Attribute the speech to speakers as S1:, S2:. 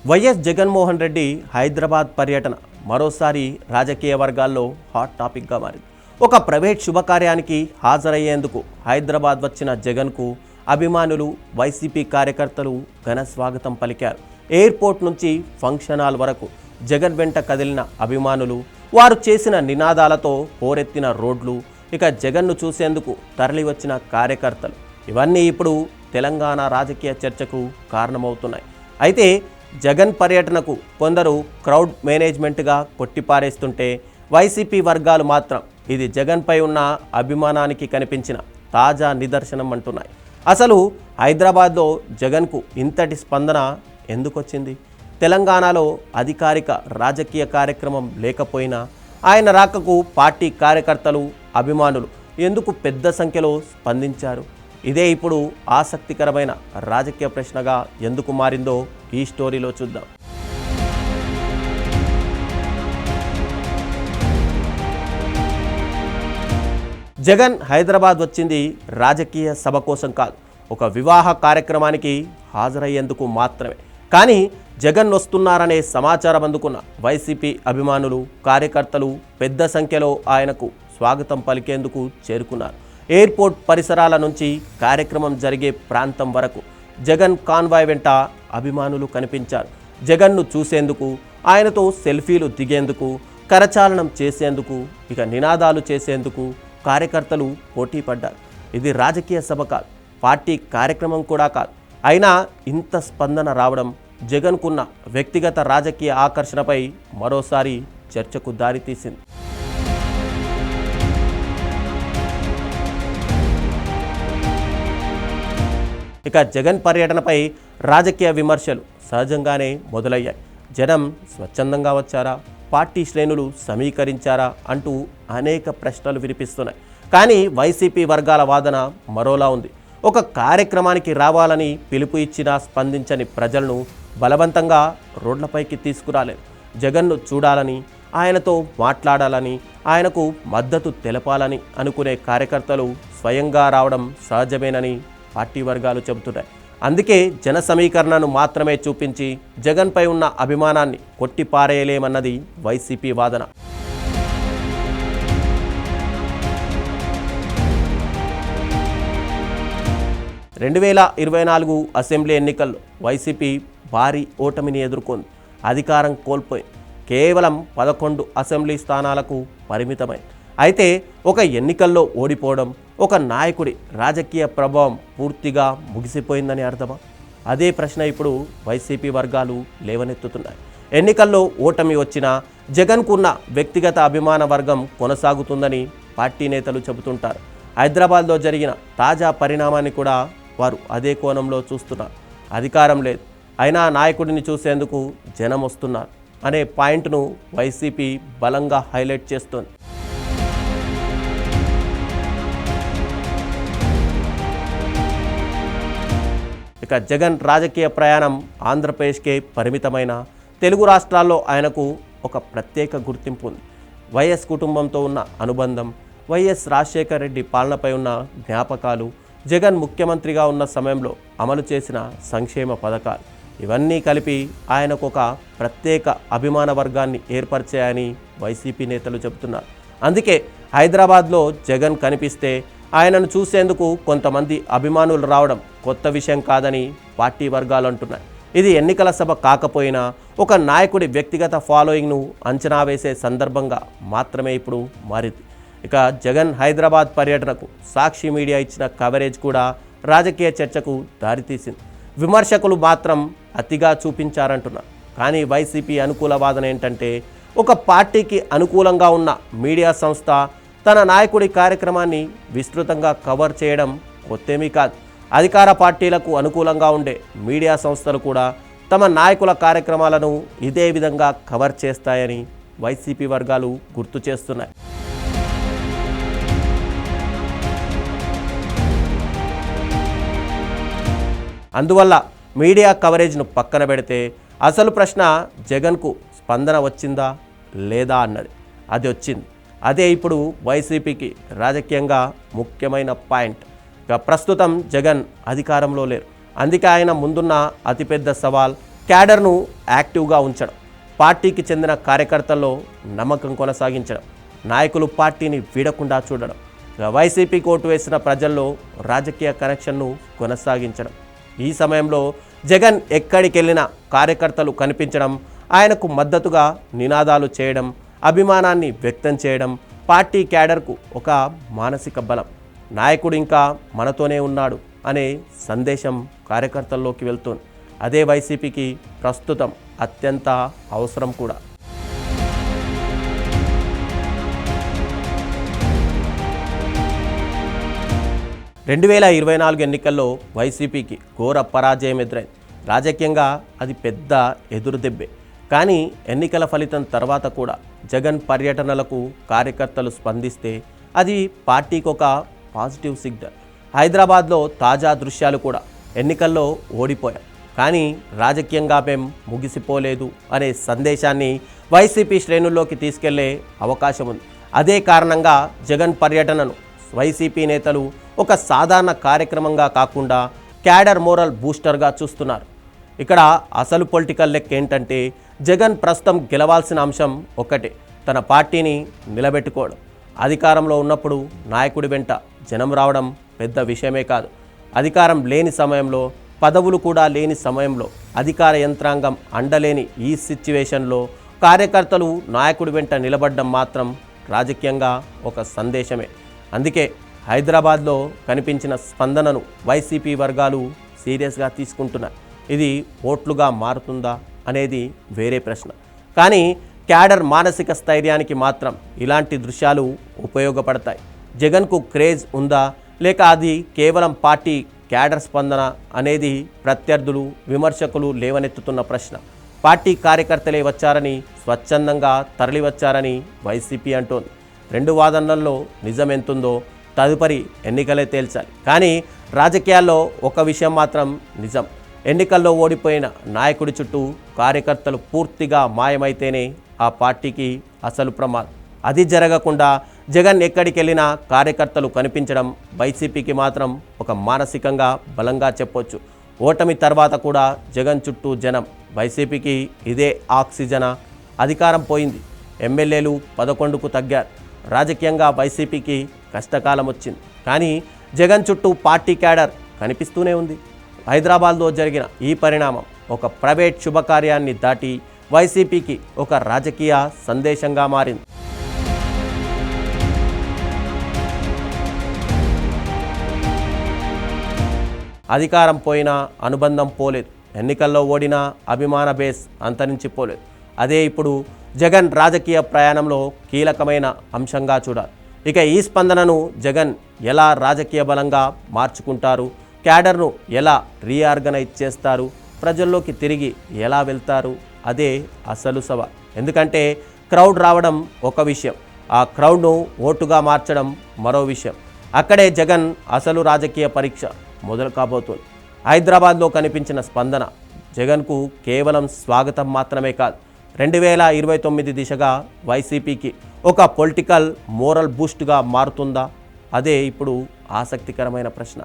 S1: YS Jaganmohan Reddy Hyderabad పర్యటన మరోసారి రాజకీయ వర్గాల్లో హాట్ టాపిక్గా మారింది. ఒక ప్రైవేట్ శుభకార్యానికి హాజరయ్యేందుకు హైదరాబాద్ వచ్చిన జగన్కు అభిమానులు, వైసీపీ కార్యకర్తలు ఘన స్వాగతం పలికారు. ఎయిర్పోర్ట్ నుంచి ఫంక్షన్ హాల్ వరకు జగన్ వెంట కదిలిన అభిమానులు, వారు చేసిన నినాదాలతో హోరెత్తిన రోడ్లు, ఇక జగన్ను చూసేందుకు తరలివచ్చిన కార్యకర్తలు, ఇవన్నీ ఇప్పుడు తెలంగాణ రాజకీయ చర్చకు కారణమవుతున్నాయి. అయితే జగన్ పర్యటనకు కొందరు క్రౌడ్ మేనేజ్మెంట్గా కొట్టిపారేస్తుంటే, వైసీపీ వర్గాలు మాత్రం ఇది జగన్పై ఉన్న అభిమానానికి కనిపించిన తాజా నిదర్శనం అంటున్నాయి. అసలు హైదరాబాద్లో జగన్కు ఇంతటి స్పందన ఎందుకొచ్చింది? తెలంగాణలో అధికారిక రాజకీయ కార్యక్రమం లేకపోయినా ఆయన రాకకు పార్టీ కార్యకర్తలు, అభిమానులు ఎందుకు పెద్ద సంఖ్యలో స్పందించారు? ఇదే ఇప్పుడు ఆసక్తికరమైన రాజకీయ ప్రశ్నగా ఎందుకు మారిందో ఈ స్టోరీలో చూద్దాం. జగన్ హైదరాబాద్ వచ్చింది రాజకీయ సభ కోసం కాదు, ఒక వివాహ కార్యక్రమానికి హాజరయ్యేందుకు మాత్రమే. కానీ జగన్ వస్తున్నారనే సమాచారం అందుకున్న వైసీపీ అభిమానులు, కార్యకర్తలు పెద్ద సంఖ్యలో ఆయనకు స్వాగతం పలికేందుకు చేరుకున్నారు. ఎయిర్పోర్ట్ పరిసరాల నుంచి కార్యక్రమం జరిగే ప్రాంతం వరకు జగన్ కాన్వాయ్ వెంట అభిమానులు కనిపించారు. జగన్ను చూసేందుకు, ఆయనతో సెల్ఫీలు దిగేందుకు, కరచాలనం చేసేందుకు, ఇక నినాదాలు చేసేందుకు కార్యకర్తలు పోటీ పడ్డారు. ఇది రాజకీయ సభ కాదు, పార్టీ కార్యక్రమం కూడా కాదు. అయినా ఇంత స్పందన రావడం జగన్కున్న వ్యక్తిగత రాజకీయ ఆకర్షణపై మరోసారి చర్చకు దారితీసింది. ఇక జగన్ పర్యటనపై రాజకీయ విమర్శలు సహజంగానే మొదలయ్యాయి. జనం స్వచ్ఛందంగా వచ్చారా, పార్టీ శ్రేణులు సమీకరించారా అంటూ అనేక ప్రశ్నలు వినిపిస్తున్నాయి. కానీ వైసీపీ వర్గాల వాదన మరోలా ఉంది. ఒక కార్యక్రమానికి రావాలని పిలుపు ఇచ్చినా స్పందించని ప్రజలను బలవంతంగా రోడ్లపైకి తీసుకురాలేదు. జగన్ను చూడాలని, ఆయనతో మాట్లాడాలని, ఆయనకు మద్దతు తెలపాలని అనుకునే కార్యకర్తలు స్వయంగా రావడం సహజమేనని పార్టీ వర్గాలు చెబుతున్నాయి. అందుకే జన సమీకరణను మాత్రమే చూపించి జగన్పై ఉన్న అభిమానాన్ని కొట్టిపారేయలేమన్నది వైసీపీ వాదన. రెండు 2024 అసెంబ్లీ ఎన్నికల్లో వైసీపీ భారీ ఓటమిని ఎదుర్కొంది. అధికారం కోల్పోయింది. కేవలం 11 అసెంబ్లీ స్థానాలకు పరిమితమైంది. అయితే ఒక ఎన్నికల్లో ఓడిపోవడం, ఒక నాయకుడి రాజకీయ ప్రభావం పూర్తిగా ముగిసిపోయిందని అర్థమా? అదే ప్రశ్న ఇప్పుడు వైసీపీ వర్గాలు లేవనెత్తుతున్నాయి. ఎన్నికల్లో ఓటమి వచ్చినా జగన్కున్న వ్యక్తిగత అభిమాన వర్గం కొనసాగుతుందని పార్టీ నేతలు చెబుతుంటారు. హైదరాబాద్లో జరిగిన తాజా పరిణామాన్ని కూడా వారు అదే కోణంలో చూస్తున్నారు. అధికారం లేదు, అయినా నాయకుడిని చూసేందుకు జనం వస్తున్నారు అనే పాయింట్ను వైసీపీ బలంగా హైలైట్ చేస్తోంది. ఇక జగన్ రాజకీయ ప్రయాణం ఆంధ్రప్రదేశ్కే పరిమితమైన తెలుగు రాష్ట్రాల్లో ఆయనకు ఒక ప్రత్యేక గుర్తింపు ఉంది. వైఎస్ కుటుంబంతో ఉన్న అనుబంధం, వైఎస్ రాజశేఖర్ రెడ్డి పాలనపై ఉన్న జ్ఞాపకాలు, జగన్ ముఖ్యమంత్రిగా ఉన్న సమయంలో అమలు చేసిన సంక్షేమ పథకాలు, ఇవన్నీ కలిపి ఆయనకు ఒక ప్రత్యేక అభిమాన వర్గాన్ని ఏర్పరిచాయని వైసీపీ నేతలు చెబుతున్నారు. అందుకే హైదరాబాద్లో జగన్ కనిపిస్తే ఆయనను చూసేందుకు కొంతమంది అభిమానులు రావడం కొత్త విషయం కాదని పార్టీ వర్గాలు అంటున్నాయి. ఇది ఎన్నికల సభ కాకపోయినా ఒక నాయకుడి వ్యక్తిగత ఫాలోయింగ్ను అంచనా వేసే సందర్భంగా మాత్రమే ఇప్పుడు మారింది. ఇక జగన్ హైదరాబాద్ పర్యటనకు సాక్షి మీడియా ఇచ్చిన కవరేజ్ కూడా రాజకీయ చర్చకు దారితీసింది. విమర్శకులు మాత్రం అతిగా చూపించారంటున్నారు. కానీ వైసీపీ అనుకూల వాదన ఏంటంటే, ఒక పార్టీకి అనుకూలంగా ఉన్న మీడియా సంస్థ తన నాయకుడి కార్యక్రమాన్ని విస్తృతంగా కవర్ చేయడం కొత్తేమీ కాదు. అధికార పార్టీలకు అనుకూలంగా ఉండే మీడియా సంస్థలు కూడా తమ నాయకుల కార్యక్రమాలను ఇదే విధంగా కవర్ చేస్తాయని వైసీపీ వర్గాలు గుర్తు చేస్తున్నాయి. అందువల్ల మీడియా కవరేజ్ను పక్కన పెడితే అసలు ప్రశ్న జగన్కు స్పందన వచ్చిందా లేదా అన్నది. అది వచ్చింది. అదే ఇప్పుడు వైసీపీకి రాజకీయంగా ముఖ్యమైన పాయింట్. ఇక ప్రస్తుతం జగన్ అధికారంలో లేరు. అందుకే ఆయన ముందున్న అతిపెద్ద సవాల్ క్యాడర్ను యాక్టివ్గా ఉంచడం, పార్టీకి చెందిన కార్యకర్తల్లో నమ్మకం కొనసాగించడం, నాయకులు పార్టీని వీడకుండా చూడడం, వైసీపీకి ఓటు వేసిన ప్రజల్లో రాజకీయ కనెక్షన్ను కొనసాగించడం. ఈ సమయంలో జగన్ ఎక్కడికి వెళ్ళినా కార్యకర్తలు కనిపించడం, ఆయనకు మద్దతుగా నినాదాలు చేయడం, అభిమానాన్ని వ్యక్తం చేయడం పార్టీ క్యాడర్కు ఒక మానసిక బలం. నాయకుడు ఇంకా మనతోనే ఉన్నాడు అనే సందేశం కార్యకర్తల్లోకి వెళ్తోంది. అదే వైసీపీకి ప్రస్తుతం అత్యంత అవసరం కూడా. రెండు 2024 ఎన్నికల్లో వైసీపీకి ఘోర పరాజయం ఎదురైంది. రాజకీయంగా అది పెద్ద ఎదురుదెబ్బే. కానీ ఎన్నికల ఫలితం తర్వాత కూడా జగన్ పర్యటనలకు కార్యకర్తలు స్పందిస్తే అది పార్టీకి ఒక పాజిటివ్ సిగ్నల్. హైదరాబాద్లో తాజా దృశ్యాలు కూడా ఎన్నికల్లో ఓడిపోయాం, కానీ రాజకీయంగా మేం ముగిసిపోలేదు అనే సందేశాన్ని వైసీపీ శ్రేణుల్లోకి తీసుకెళ్లే అవకాశం ఉంది. అదే కారణంగా జగన్ పర్యటనను వైసీపీ నేతలు ఒక సాధారణ కార్యక్రమంగా కాకుండా క్యాడర్ మోరల్ బూస్టర్గా చూస్తున్నారు. ఇక్కడ అసలు పొలిటికల్ లెక్క ఏంటంటే జగన్ ప్రస్తుతం గెలవాల్సిన అంశం ఒక్కటే, తన పార్టీని నిలబెట్టుకోవడం. అధికారంలో ఉన్నప్పుడు నాయకుడి వెంట జనం రావడం పెద్ద విషయమే కాదు. అధికారం లేని సమయంలో, పదవులు కూడా లేని సమయంలో, అధికార యంత్రాంగం అండలేని ఈ సిచ్యువేషన్లో కార్యకర్తలు నాయకుడి వెంట నిలబడడం మాత్రం రాజకీయంగా ఒక సందేశమే. అందుకే హైదరాబాద్లో కనిపించిన స్పందనను వైసీపీ వర్గాలు సీరియస్గా తీసుకుంటున్నారు. ఇది ఓట్లుగా మారుతుందా అనేది వేరే ప్రశ్న. కానీ క్యాడర్ మానసిక స్థైర్యానికి మాత్రం ఇలాంటి దృశ్యాలు ఉపయోగపడతాయి. జగన్కు క్రేజ్ ఉందా లేక అది కేవలం పార్టీ క్యాడర్ స్పందన అనేది ప్రత్యర్థులు, విమర్శకులు లేవనెత్తుతున్న ప్రశ్న. పార్టీ కార్యకర్తలే వచ్చారని, స్వచ్ఛందంగా తరలివచ్చారని వైసీపీ అంటోంది. రెండు వాదనల్లో నిజం ఎంతుందో తదుపరి ఎన్నికలే తేల్చాలి. కానీ రాజకీయాల్లో ఒక విషయం మాత్రం నిజం, ఎన్నికల్లో ఓడిపోయిన నాయకుడి చుట్టూ కార్యకర్తలు పూర్తిగా మాయమైతేనే ఆ పార్టీకి అసలు ప్రమాదం. అది జరగకుండా జగన్ ఎక్కడికి వెళ్ళినా కార్యకర్తలు కనిపించడం వైసీపీకి మాత్రం ఒక మానసికంగా బలంగా చెప్పొచ్చు. ఓటమి తర్వాత కూడా జగన్ చుట్టూ జనం, వైసీపీకి ఇదే ఆక్సిజనా? అధికారం పోయింది, ఎమ్మెల్యేలు 11కు తగ్గారు, రాజకీయంగా వైసీపీకి కష్టకాలం వచ్చింది. కానీ జగన్ చుట్టూ పార్టీ క్యాడర్ కనిపిస్తూనే ఉంది. హైదరాబాద్లో జరిగిన ఈ పరిణామం ఒక ప్రైవేట్ శుభకార్యాన్ని దాటి వైసీపీకి ఒక రాజకీయ సందేశంగా మారింది. అధికారం పోయినా అనుబంధం పోలేదు, ఎన్నికల్లో ఓడినా అభిమాన బేస్ అంతరించిపోలేదు. అదే ఇప్పుడు జగన్ రాజకీయ ప్రయాణంలో కీలకమైన అంశంగా చూడాలి. ఇక ఈ స్పందనను జగన్ ఎలా రాజకీయ బలంగా మార్చుకుంటారు, క్యాడర్ను ఎలా రీఆర్గనైజ్ చేస్తారు, ప్రజల్లోకి తిరిగి ఎలా వెళ్తారు, అదే అసలు సవాల్. ఎందుకంటే క్రౌడ్ రావడం ఒక విషయం, ఆ క్రౌడ్ను ఓటుగా మార్చడం మరో విషయం. అక్కడే జగన్ అసలు రాజకీయ పరీక్ష మొదలు కాబోతోంది. హైదరాబాద్లో కనిపించిన స్పందన జగన్కు కేవలం స్వాగతం మాత్రమే కాదు, 2029 దిశగా వైసీపీకి ఒక పొలిటికల్ మోరల్ బూస్ట్గా మారుతుందా? అదే ఇప్పుడు ఆసక్తికరమైన ప్రశ్న.